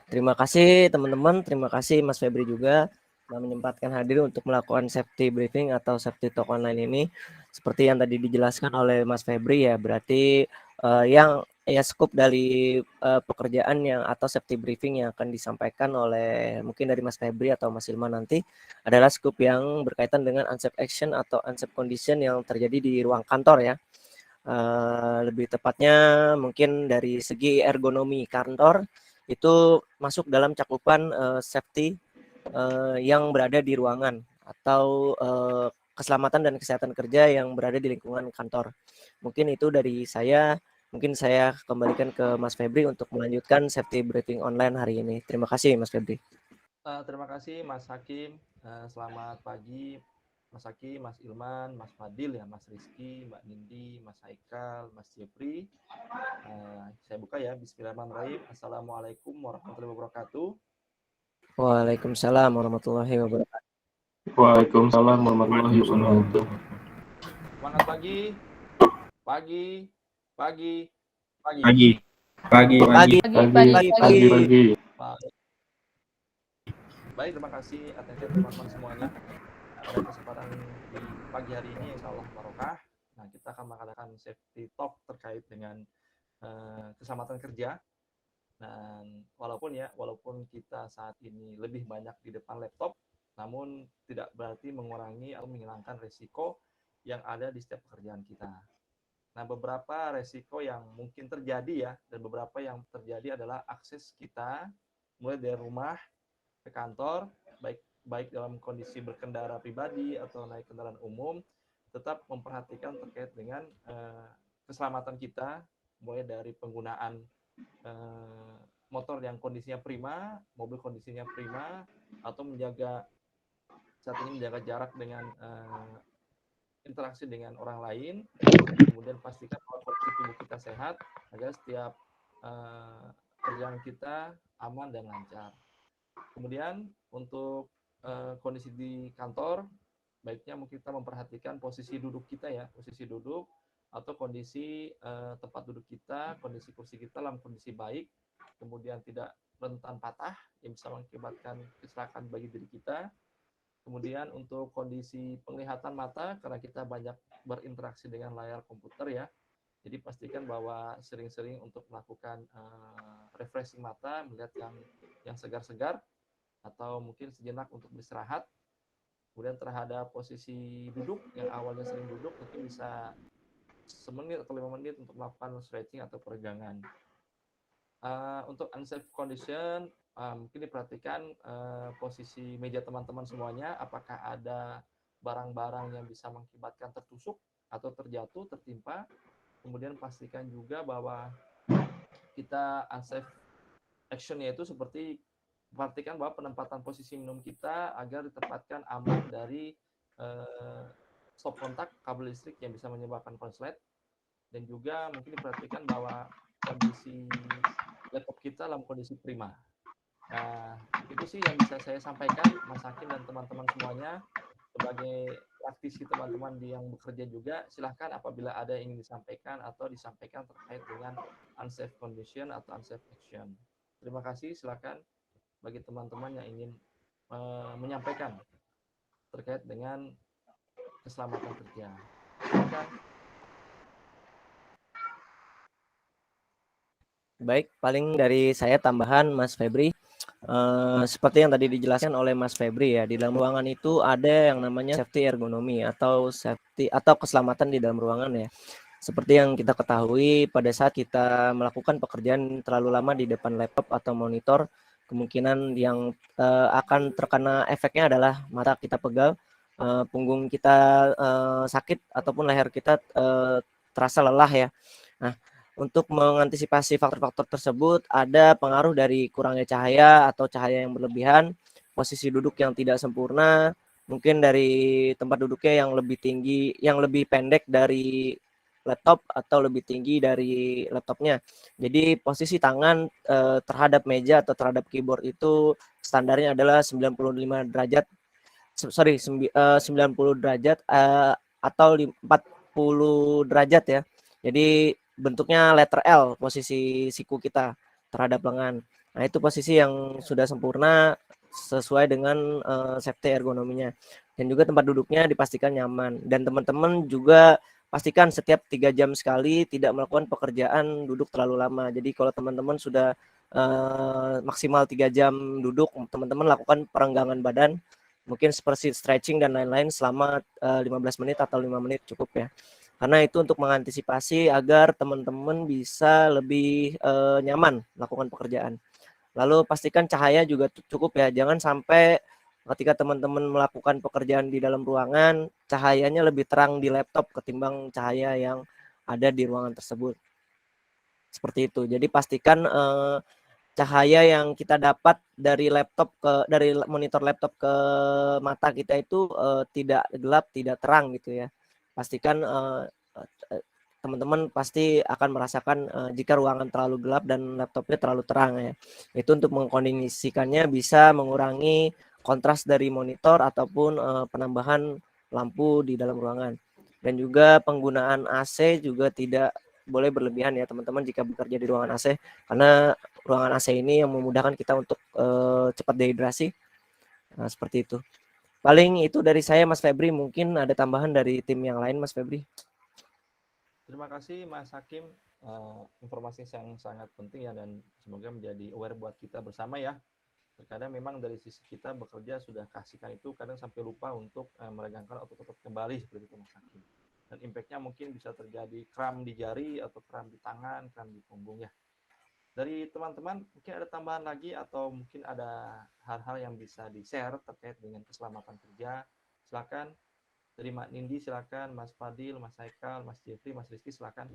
Terima kasih teman-teman, terima kasih Mas Febri juga telah menyempatkan hadir untuk melakukan safety briefing atau safety talk online ini. Seperti yang tadi dijelaskan oleh Mas Febri ya, berarti yang scope dari pekerjaan yang atau safety briefing yang akan disampaikan oleh mungkin dari Mas Febri atau Mas Ilman nanti adalah scope yang berkaitan dengan unsafe action atau unsafe condition yang terjadi di ruang kantor ya. Lebih tepatnya mungkin dari segi ergonomi kantor itu masuk dalam cakupan safety yang berada di ruangan atau keselamatan dan kesehatan kerja yang berada di lingkungan kantor. Mungkin itu dari saya. Mungkin saya kembalikan ke Mas Febri untuk melanjutkan safety briefing online hari ini. Terima kasih Mas Febri. Terima kasih Mas Hakim. Selamat pagi Mas Hakim, Mas Ilman, Mas Fadil ya, Mas Rizky, Mbak Nindi, Mas Haikal, Mas Jeffrey. Saya buka ya. Bismillahirrahmanirrahim. Assalamualaikum warahmatullahi wabarakatuh. Waalaikumsalam warahmatullahi wabarakatuh. Waalaikumsalam warahmatullahi wabarakatuh. Semangat pagi, pagi, pagi, pagi. Pagi, pagi, Pagi, pagi, pagi. Baik, terima kasih atensi teman-teman semuanya. Pada kesempatan di pagi hari ini, insya Allah barokah. Nah, kita akan mengadakan safety talk terkait dengan keselamatan kerja. Dan walaupun kita saat ini lebih banyak di depan laptop, namun tidak berarti mengurangi atau menghilangkan resiko yang ada di setiap pekerjaan kita. Nah, beberapa resiko yang mungkin terjadi ya, dan beberapa yang terjadi adalah akses kita mulai dari rumah ke kantor, baik dalam kondisi berkendara pribadi atau naik kendaraan umum, tetap memperhatikan terkait dengan keselamatan kita, mulai dari penggunaan motor yang kondisinya prima, mobil kondisinya prima, atau saat ini menjaga jarak dengan interaksi dengan orang lain, kemudian pastikan bahwa kondisi tubuh kita sehat agar setiap perjalanan kita aman dan lancar. Kemudian untuk kondisi di kantor, baiknya kita memperhatikan posisi duduk kita ya, posisi duduk atau kondisi tempat duduk kita, kondisi kursi kita dalam kondisi baik, kemudian tidak rentan patah yang bisa mengakibatkan kecelakaan bagi diri kita. Kemudian untuk kondisi penglihatan mata, karena kita banyak berinteraksi dengan layar komputer ya, jadi pastikan bahwa sering-sering untuk melakukan refreshing mata, melihat yang segar-segar, atau mungkin sejenak untuk beristirahat. Kemudian terhadap posisi duduk, yang awalnya sering duduk, mungkin bisa semenit atau 5 menit untuk melakukan stretching atau peregangan. Untuk unsafe condition, mungkin diperhatikan posisi meja teman-teman semuanya, apakah ada barang-barang yang bisa mengakibatkan tertusuk atau terjatuh, tertimpa. Kemudian pastikan juga bahwa kita unsafe action-nya itu seperti perhatikan bahwa penempatan posisi minum kita agar ditempatkan aman dari stop kontak kabel listrik yang bisa menyebabkan konslet, dan juga mungkin diperhatikan bahwa kondisi laptop kita dalam kondisi prima. Nah, itu sih yang bisa saya sampaikan, Mas Hakim dan teman-teman semuanya. Sebagai praktisi teman-teman yang bekerja juga, silahkan apabila ada yang ingin disampaikan atau disampaikan terkait dengan unsafe condition atau unsafe action. Terima kasih, silahkan bagi teman-teman yang ingin menyampaikan terkait dengan keselamatan kerja. Silakan. Baik, paling dari saya tambahan Mas Febri. Seperti yang tadi dijelaskan oleh Mas Febri ya, di dalam ruangan itu ada yang namanya safety ergonomi atau safety atau keselamatan di dalam ruangan ya. Seperti yang kita ketahui, pada saat kita melakukan pekerjaan terlalu lama di depan laptop atau monitor, kemungkinan yang akan terkena efeknya adalah mata kita pegal, punggung kita sakit, ataupun leher kita terasa lelah ya. Nah, untuk mengantisipasi faktor-faktor tersebut, ada pengaruh dari kurangnya cahaya atau cahaya yang berlebihan, posisi duduk yang tidak sempurna, mungkin dari tempat duduknya yang lebih tinggi, yang lebih pendek dari laptop atau lebih tinggi dari laptopnya. Jadi posisi tangan terhadap meja atau terhadap keyboard itu standarnya adalah 95 derajat, 90 derajat atau 40 derajat ya. Jadi bentuknya letter L posisi siku kita terhadap lengan. Nah, itu posisi yang sudah sempurna sesuai dengan safety ergonominya. Dan juga tempat duduknya dipastikan nyaman. Dan teman-teman juga pastikan setiap 3 jam sekali tidak melakukan pekerjaan duduk terlalu lama. Jadi kalau teman-teman sudah maksimal 3 jam duduk, teman-teman lakukan perenggangan badan, mungkin seperti stretching dan lain-lain selama 15 menit atau 5 menit cukup ya. Karena itu untuk mengantisipasi agar teman-teman bisa lebih nyaman melakukan pekerjaan. Lalu pastikan cahaya juga cukup ya, jangan sampai ketika teman-teman melakukan pekerjaan di dalam ruangan, cahayanya lebih terang di laptop ketimbang cahaya yang ada di ruangan tersebut. Seperti itu. Jadi pastikan cahaya yang kita dapat dari monitor laptop ke mata kita itu tidak gelap, tidak terang gitu ya. Pastikan teman-teman pasti akan merasakan jika ruangan terlalu gelap dan laptopnya terlalu terang ya. Itu untuk mengkondisikannya bisa mengurangi kontras dari monitor ataupun penambahan lampu di dalam ruangan. Dan juga penggunaan AC juga tidak boleh berlebihan ya teman-teman jika bekerja di ruangan AC, karena ruangan AC ini yang memudahkan kita untuk cepat dehidrasi. Nah, seperti itu. Paling itu dari saya Mas Febri, mungkin ada tambahan dari tim yang lain Mas Febri. Terima kasih Mas Hakim, informasi yang sangat penting ya, dan semoga menjadi aware buat kita bersama ya. Terkadang memang dari sisi kita bekerja sudah kasihkan itu, kadang sampai lupa untuk meregangkan otot-otot kembali seperti itu Mas Hakim. Dan impact-nya mungkin bisa terjadi kram di jari atau kram di tangan, kram di punggung ya. Dari teman-teman mungkin ada tambahan lagi atau mungkin ada hal-hal yang bisa di-share terkait dengan keselamatan kerja. Silakan. Dari Mak Nindi silakan, Mas Fadil, Mas Haikal, Mas Jeffrey, Mas Rizky silakan.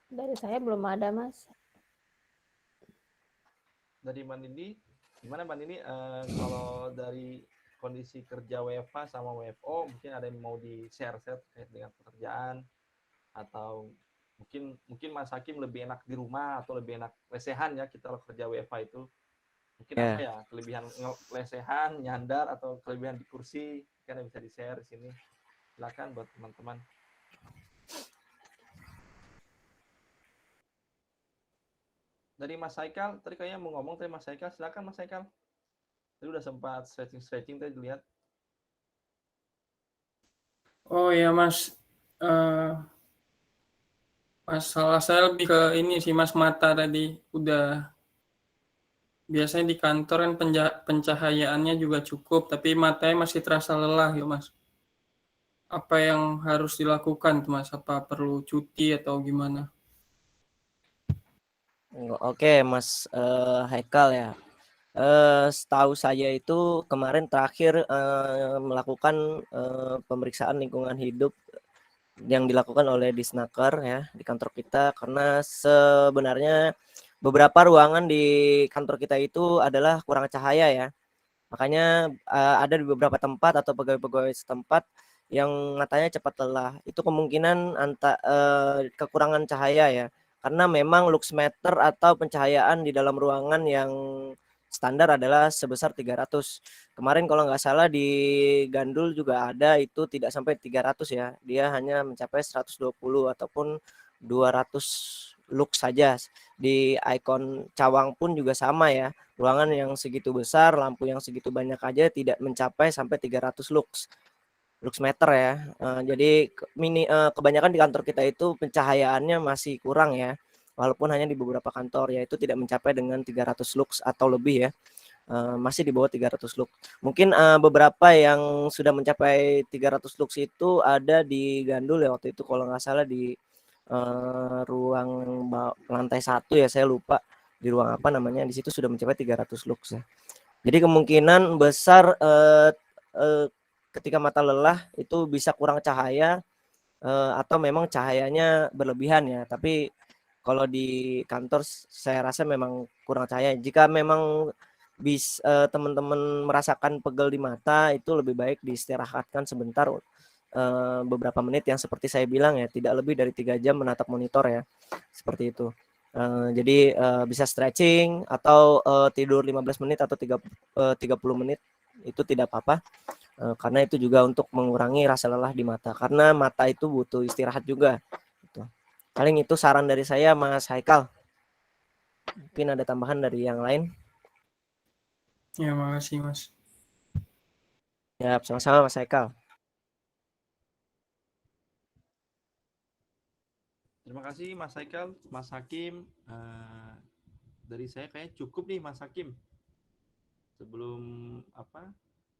Dari saya belum ada, Mas. Dari Mbak Nindi, gimana Mbak Nindi kalau dari kondisi kerja WFH sama WFO, mungkin ada yang mau di-share terkait dengan pekerjaan, atau mungkin Mas Hakim lebih enak di rumah atau lebih enak lesehan ya kita kalau kerja WFH itu. Mungkin apa ya, kelebihan lesehan, nyandar, atau kelebihan di kursi, kan bisa di-share di sini. Silakan buat teman-teman. Dari Mas Haikal, tadi kayaknya mau ngomong tadi Mas Haikal, silakan Mas Haikal. Tadi udah sempat stretching tadi dilihat. Oh ya Mas, masalah saya lebih ke ini sih Mas, mata tadi. Udah biasanya di kantor kan pencahayaannya juga cukup, tapi matanya masih terasa lelah ya Mas. Apa yang harus dilakukan tuh Mas? Apa perlu cuti atau gimana? Oke Mas Haikal ya. Setahu saya itu kemarin terakhir melakukan pemeriksaan lingkungan hidup yang dilakukan oleh Disnaker ya di kantor kita, karena sebenarnya beberapa ruangan di kantor kita itu adalah kurang cahaya ya. Makanya ada di beberapa tempat atau pegawai-pegawai setempat yang matanya cepat lelah. Itu kemungkinan kekurangan cahaya ya. Karena memang luxmeter atau pencahayaan di dalam ruangan yang standar adalah sebesar 300. Kemarin kalau nggak salah di Gandul juga ada, itu tidak sampai 300 ya. Dia hanya mencapai 120 ataupun 200 lux saja. Di ikon Cawang pun juga sama ya. Ruangan yang segitu besar, lampu yang segitu banyak aja tidak mencapai sampai 300 lux meter ya. Jadi kebanyakan di kantor kita itu pencahayaannya masih kurang ya. Walaupun hanya di beberapa kantor ya itu tidak mencapai dengan 300 lux atau lebih ya. Masih di bawah 300 lux. Mungkin beberapa yang sudah mencapai 300 lux itu ada di Gandul ya waktu itu, kalau nggak salah di ruang lantai 1 ya, saya lupa di ruang apa namanya, di situ sudah mencapai 300 lux ya. Jadi kemungkinan besar ketika mata lelah itu bisa kurang cahaya atau memang cahayanya berlebihan ya. Tapi kalau di kantor saya rasa memang kurang cahaya. Jika memang teman-teman merasakan pegel di mata, itu lebih baik diistirahatkan sebentar, beberapa menit yang seperti saya bilang ya, tidak lebih dari 3 jam menatap monitor ya, seperti itu. Jadi bisa stretching atau tidur 15 menit atau 30 menit itu tidak apa-apa. karena itu juga untuk mengurangi rasa lelah di mata, karena mata itu butuh istirahat juga gitu. Paling itu saran dari saya, Mas Haikal. Mungkin ada tambahan dari yang lain? Ya, makasih Mas. Ya, sama-sama Mas Haikal. Terima kasih Mas Haikal, Mas Hakim. Dari saya kayaknya cukup nih Mas Hakim. Sebelum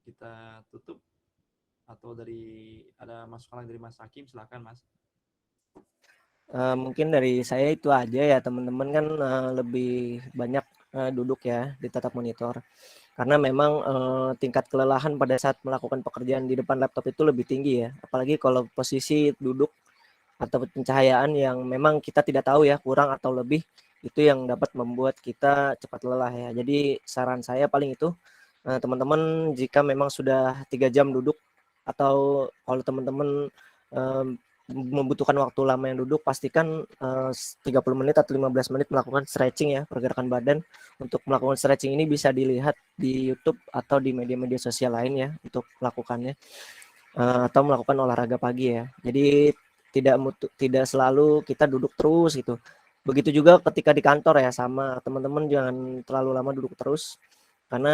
kita tutup, atau ada masukan dari Mas Hakim, silakan Mas. Mungkin dari saya itu aja ya, teman-teman kan lebih banyak duduk ya di tatap monitor, karena memang tingkat kelelahan pada saat melakukan pekerjaan di depan laptop itu lebih tinggi ya, apalagi kalau posisi duduk atau pencahayaan yang memang kita tidak tahu ya kurang atau lebih, itu yang dapat membuat kita cepat lelah ya. Jadi saran saya paling itu, teman-teman jika memang sudah 3 jam duduk, atau kalau teman-teman membutuhkan waktu lama yang duduk, pastikan 30 menit atau 15 menit melakukan stretching ya, pergerakan badan. Untuk melakukan stretching ini bisa dilihat di YouTube atau di media-media sosial lain ya untuk melakukannya, atau melakukan olahraga pagi ya. Jadi tidak selalu kita duduk terus gitu. Begitu juga ketika di kantor ya, sama teman-teman jangan terlalu lama duduk terus, karena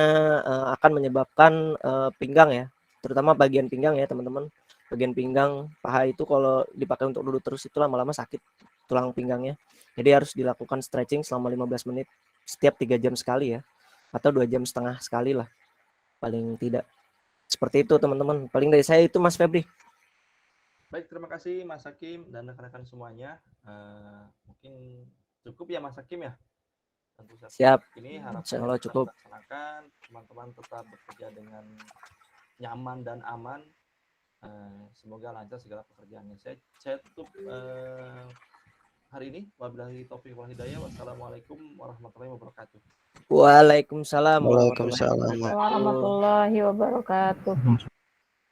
akan menyebabkan pinggang ya, terutama bagian pinggang ya teman-teman. Bagian pinggang paha itu kalau dipakai untuk duduk terus itu lama-lama sakit tulang pinggangnya. Jadi harus dilakukan stretching selama 15 menit setiap 3 jam sekali ya, atau 2 jam setengah sekali lah paling tidak. Seperti itu teman-teman. Paling dari saya itu Mas Febri. Baik, terima kasih Mas Hakim dan rekan-rekan semuanya. Mungkin cukup ya Mas Hakim ya. Tentu saja. Siap. Ini harapan Insya Allah kita cukup. laksanakan, teman-teman tetap bekerja dengan nyaman dan aman. Semoga lancar segala pekerjaannya. Saya tutup hari ini. Wabillahi taufiq wal hidayah. Wassalamualaikum warahmatullahi wabarakatuh. Waalaikumsalam Warahmatullahi wabarakatuh.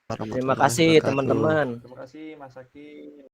Terima kasih teman-teman. Terima kasih Mas Hakim.